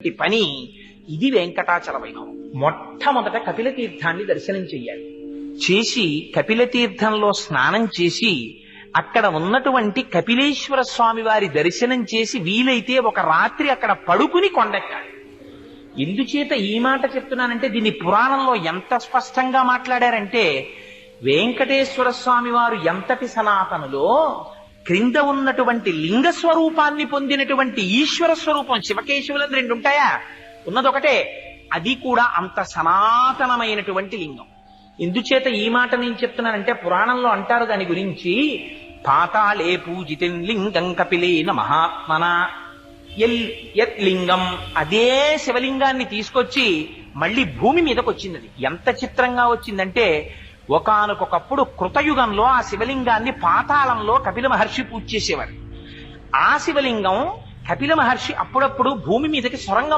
ఈ పని ఇది వెంకటాచల వైభవం. మొట్టమొదట కపిల తీర్థాన్ని దర్శనం చెయ్యాలి. చేసి కపిల తీర్థంలో స్నానం చేసి అక్కడ ఉన్నటువంటి కపిలేశ్వర స్వామి వారి దర్శనం చేసి వీలైతే ఒక రాత్రి అక్కడ పడుకుని కొండెక్కాలి. ఎందుచేత ఈ మాట చెప్తున్నానంటే దీన్ని పురాణంలో ఎంత స్పష్టంగా మాట్లాడారంటే, వెంకటేశ్వర స్వామి వారు ఎంతటి సనాతనులో క్రింద ఉన్నటువంటి లింగ స్వరూపాన్ని పొందినటువంటి ఈశ్వర స్వరూపం, శివకేశవులని రెండు ఉంటాయా? ఉన్నదొకటే. అది కూడా అంత సనాతనమైనటువంటి లింగం. ఎందుచేత ఈ మాట నేను చెప్తున్నానంటే, పురాణంలో అంటారు దాని గురించి, పాతాళే పూజితం లింగం కపిలేన మహాత్మన యత్ లింగం. అదే శివలింగాన్ని తీసుకొచ్చి మళ్ళీ భూమి మీదకి వచ్చింది. అది ఎంత చిత్రంగా వచ్చిందంటే, ఒకానొకప్పుడు కృతయుగంలో ఆ శివలింగాన్ని పాతాళంలో కపిల మహర్షి పూజ చేసేవారు. ఆ శివలింగం కపిల మహర్షి అప్పుడప్పుడు భూమి మీదకి సొరంగం